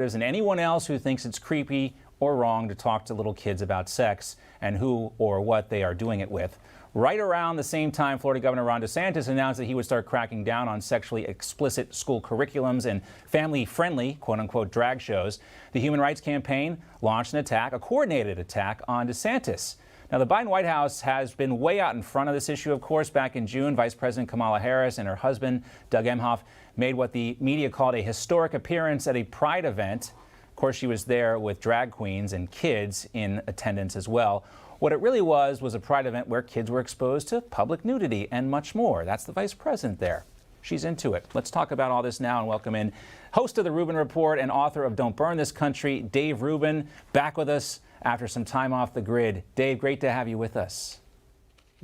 and anyone else who thinks it's creepy or wrong to talk to little kids about sex and who or what they are doing it with. Right around the same time, Florida Governor Ron DeSantis announced that he would start cracking down on sexually explicit school curriculums and family-friendly, quote-unquote, drag shows. The Human Rights Campaign launched an attack, a coordinated attack on DeSantis. Now, the Biden White House has been way out in front of this issue, of course. Back in June, Vice President Kamala Harris and her husband, Doug Emhoff, made what the media called a historic appearance at a Pride event. Of course, she was there with drag queens and kids in attendance as well. What it really was a Pride event where kids were exposed to public nudity and much more. That's the vice president there. She's into it. Let's talk about all this now and welcome in host of the Rubin Report and author of Don't Burn This Country, Dave Rubin, back with us after some time off the grid. Dave, great to have you with us.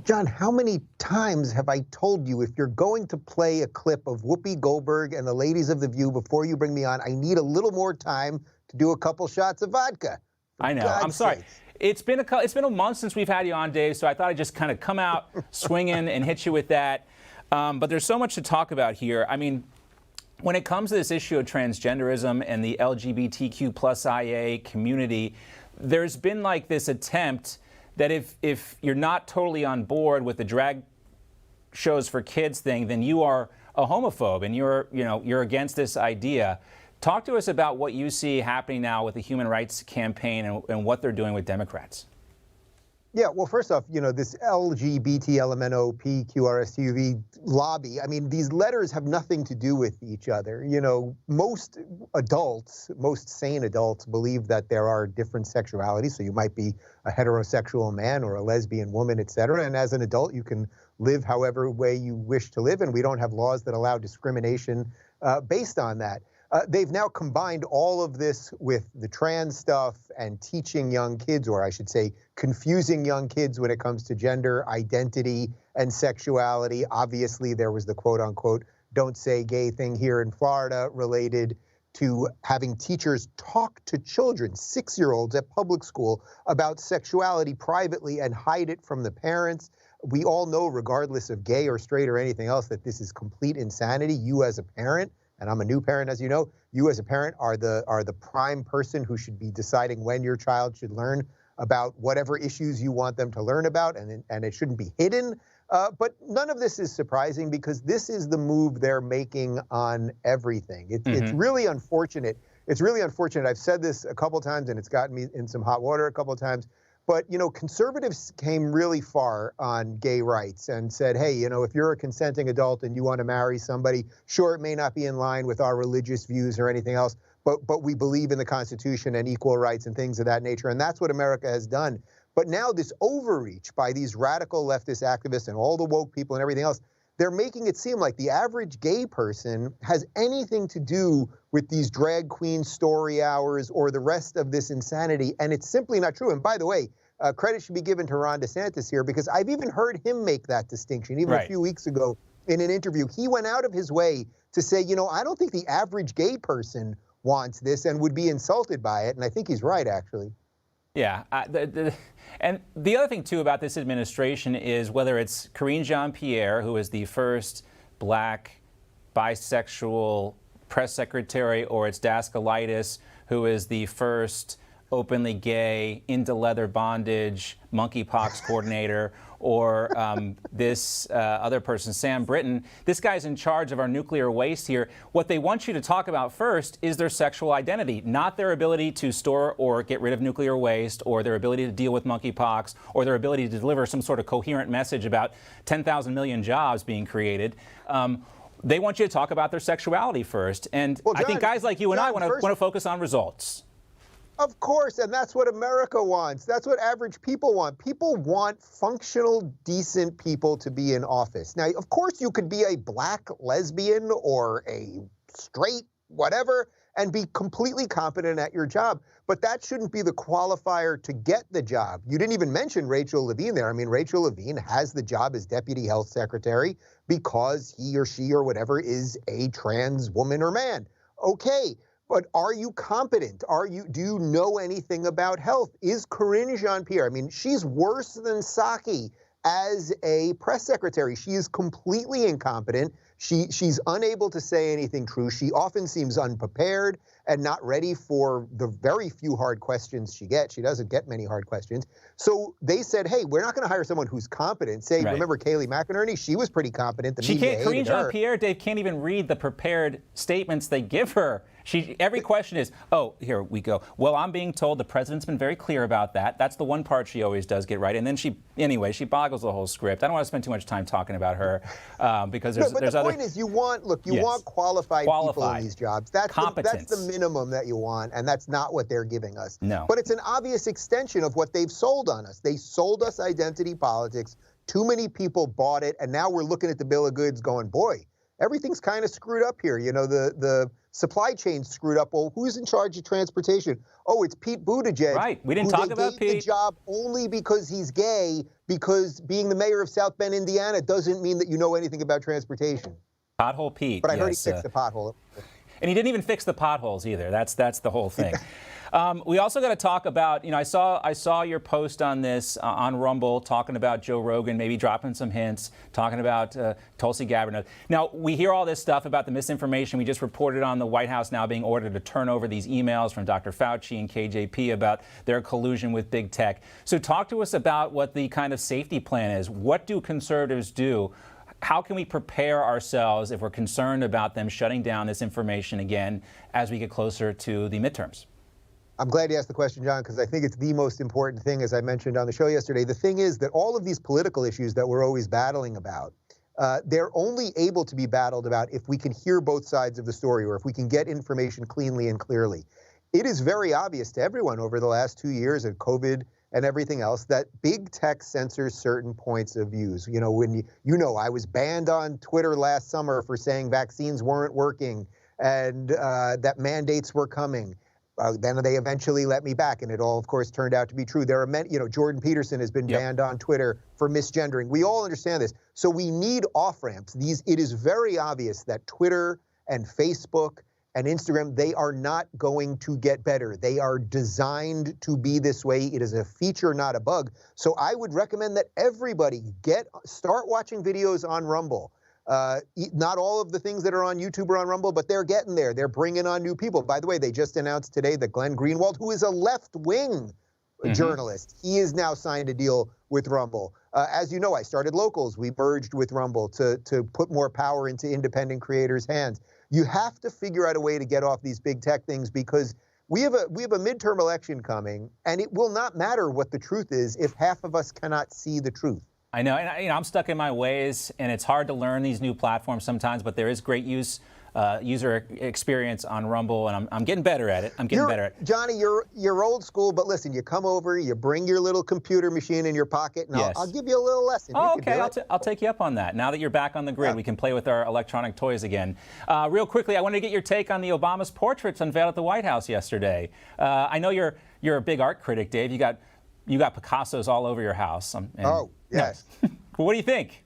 John, how many times have I told you if you're going to play a clip of Whoopi Goldberg and the ladies of The View before you bring me on, I need a little more time to do a couple shots of vodka. I know. I'm sorry. It's been a month since we've had you on, Dave, so I thought I'd just kind of come out swinging and hit you with that. But there's so much to talk about here. I mean, when it comes to this issue of transgenderism and the LGBTQ+IA community, there's been like this attempt that if you're not totally on board with the drag shows for kids thing, then you are a homophobe and you're against this idea. Talk to us about what you see happening now with the Human Rights Campaign and what they're doing with Democrats. Yeah, well, first off, this LGBTLMNOPQRSTUV lobby, I mean, these letters have nothing to do with each other. Most adults, most sane adults believe that there are different sexualities. So you might be a heterosexual man or a lesbian woman, et cetera. And as an adult, you can live however way you wish to live. And we don't have laws that allow discrimination based on that. They've now combined all of this with the trans stuff and teaching young kids, or I should say, confusing young kids when it comes to gender identity and sexuality. Obviously, there was the quote-unquote "don't say gay" thing here in Florida related to having teachers talk to children, 6-year-olds at public school, about sexuality privately and hide it from the parents. We all know, regardless of gay or straight or anything else, that this is complete insanity. You as a parent, and I'm a new parent, as you know, you as a parent are the prime person who should be deciding when your child should learn about whatever issues you want them to learn about, and it shouldn't be hidden. But none of this is surprising because this is the move they're making on everything. It's really unfortunate. It's really unfortunate. I've said this a couple times, and it's gotten me in some hot water a couple of times. But, conservatives came really far on gay rights and said, hey, if you're a consenting adult and you want to marry somebody, sure, it may not be in line with our religious views or anything else, but we believe in the Constitution and equal rights and things of that nature. And that's what America has done. But now this overreach by these radical leftist activists and all the woke people and everything else, they're making it seem like the average gay person has anything to do with these drag queen story hours or the rest of this insanity, and it's simply not true. And by the way, credit should be given to Ron DeSantis here because I've even heard him make that distinction. Even a few weeks ago in an interview, he went out of his way to say, I don't think the average gay person wants this and would be insulted by it, and I think he's right, actually. Yeah, and the other thing, too, about this administration is whether it's Karine Jean-Pierre, who is the first black bisexual press secretary, or it's Daskalitis, who is the first openly gay, into leather bondage, monkeypox coordinator, or this other person, Sam Britton. This guy's in charge of our nuclear waste here. What they want you to talk about first is their sexual identity, not their ability to store or get rid of nuclear waste, or their ability to deal with monkeypox, or their ability to deliver some sort of coherent message about 10,000 million jobs being created. They want you to talk about their sexuality first. And well, John, I think guys like you and I want to focus on results. Of course, and that's what America wants. That's what average people want. People want functional, decent people to be in office. Now, of course, you could be a black lesbian or a straight whatever and be completely competent at your job. But that shouldn't be the qualifier to get the job. You didn't even mention Rachel Levine there. I mean, Rachel Levine has the job as deputy health secretary because he or she or whatever is a trans woman or man. Okay. But are you competent? Do you know anything about health? Is Karine Jean-Pierre, I mean, she's worse than Psaki as a press secretary. She is completely incompetent. She's unable to say anything true. She often seems unprepared and not ready for the very few hard questions she gets. She doesn't get many hard questions. So they said, hey, we're not going to hire someone who's competent. Say, right. Remember Kayleigh McInerney? She was pretty competent. She can't, Karine Jean-Pierre, Dave, can't even read the prepared statements they give her. Every question is, oh, here we go. Well, I'm being told the president's been very clear about that. That's the one part she always does get right. And then she boggles the whole script. I don't want to spend too much time talking about her because there's but the point is, you want qualified people in these jobs. That's the minimum that you want, and that's not what they're giving us. No. But it's an obvious extension of what they've sold on us. They sold us identity politics. Too many people bought it, and now we're looking at the bill of goods going, boy, everything's kind of screwed up here. You know, the supply chain's screwed up. Well, who's in charge of transportation? Oh, it's Pete Buttigieg. Right. We didn't talk about Pete. The job only because he's gay, because being the mayor of South Bend, Indiana, doesn't mean that you know anything about transportation. Pothole Pete. But I heard he fixed the pothole. And he didn't even fix the potholes either. That's the whole thing. We also got to talk about, I saw your post on this on Rumble talking about Joe Rogan, maybe dropping some hints, talking about Tulsi Gabbard. Now, we hear all this stuff about the misinformation. We just reported on the White House now being ordered to turn over these emails from Dr. Fauci and KJP about their collusion with big tech. So talk to us about what the kind of safety plan is. What do conservatives do? How can we prepare ourselves if we're concerned about them shutting down this information again as we get closer to the midterms? I'm glad you asked the question, John, because I think it's the most important thing, as I mentioned on the show yesterday. The thing is that all of these political issues that we're always battling about, they're only able to be battled about if we can hear both sides of the story or if we can get information cleanly and clearly. It is very obvious to everyone over the last 2 years of COVID and everything else that big tech censors certain points of views. You know, I was banned on Twitter last summer for saying vaccines weren't working and that mandates were coming. Then they eventually let me back, and it all, of course, turned out to be true. There are many, Jordan Peterson has been banned on Twitter for misgendering. We all understand this. So we need off-ramps. It is very obvious that Twitter and Facebook and Instagram, they are not going to get better. They are designed to be this way. It is a feature, not a bug. So I would recommend that everybody start watching videos on Rumble. Not all of the things that are on YouTube are on Rumble, but they're getting there. They're bringing on new people. By the way, they just announced today that Glenn Greenwald, who is a left-wing journalist, he has now signed a deal with Rumble. As you know, I started Locals. We merged with Rumble to put more power into independent creators' hands. You have to figure out a way to get off these big tech things because we have a midterm election coming, and it will not matter what the truth is if half of us cannot see the truth. I know, and I'm stuck in my ways, and it's hard to learn these new platforms sometimes, but there is great user experience on Rumble, and I'm getting better at it. Johnny, you're old school, but listen, you come over, you bring your little computer machine in your pocket, and I'll give you a little lesson. Oh, okay, I'll take you up on that. Now that you're back on the grid, we can play with our electronic toys again. Real quickly, I wanted to get your take on the Obama's portraits unveiled at the White House yesterday. I know you're a big art critic, Dave. You got Picassos all over your house. Oh, yes. What do you think?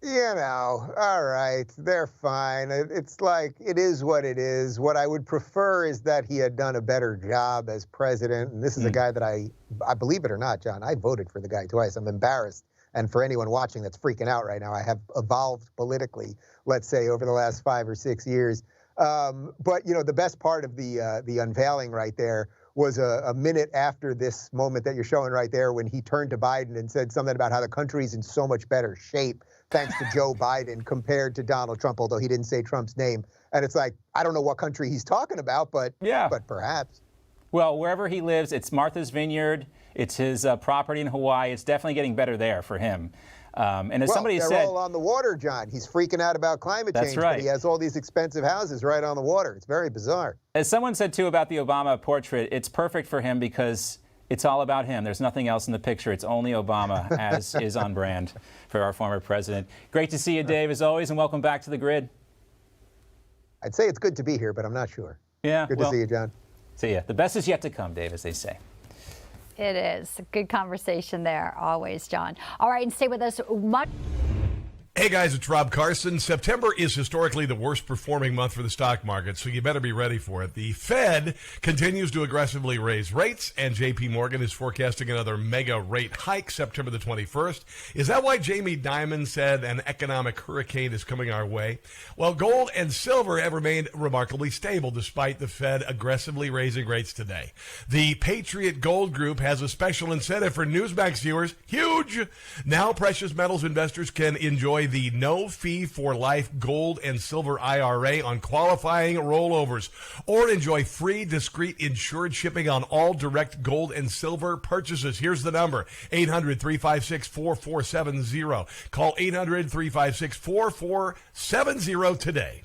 All right, they're fine. It's like, it is what it is. What I would prefer is that he had done a better job as president. And this is a guy that I believe it or not, John, I voted for the guy twice. I'm embarrassed. And for anyone watching that's freaking out right now, I have evolved politically, let's say, over the last 5 or 6 years. But, the best part of the unveiling right there was a minute after this moment that you're showing right there when he turned to Biden and said something about how the country's in so much better shape thanks to Joe Biden compared to Donald Trump, although he didn't say Trump's name. And it's like, I don't know what country he's talking about, but perhaps. Well, wherever he lives, it's Martha's Vineyard. It's his property in Hawaii. It's definitely getting better there for him. And as somebody said, they're all on the water, John. He's freaking out about climate change. That's right. But he has all these expensive houses right on the water. It's very bizarre. As someone said, too, about the Obama portrait, it's perfect for him because it's all about him. There's nothing else in the picture. It's only Obama, as is on brand for our former president. Great to see you, Dave, as always, and welcome back to the grid. I'd say it's good to be here, but I'm not sure. Yeah. Good to see you, John. See ya. The best is yet to come, Dave, as they say. It is. A good conversation there, always, John. All right, and stay with us. Hey guys, it's Rob Carson. September is historically the worst performing month for the stock market, so you better be ready for it. The Fed continues to aggressively raise rates, and JP Morgan is forecasting another mega rate hike September the 21st. Is that why Jamie Dimon said an economic hurricane is coming our way? Well, gold and silver have remained remarkably stable despite the Fed aggressively raising rates today. The Patriot Gold Group has a special incentive for Newsmax viewers. Huge! Now precious metals investors can enjoy the no-fee-for-life gold and silver IRA on qualifying rollovers, or enjoy free, discreet, insured shipping on all direct gold and silver purchases. Here's the number, 800-356-4470. Call 800-356-4470 today.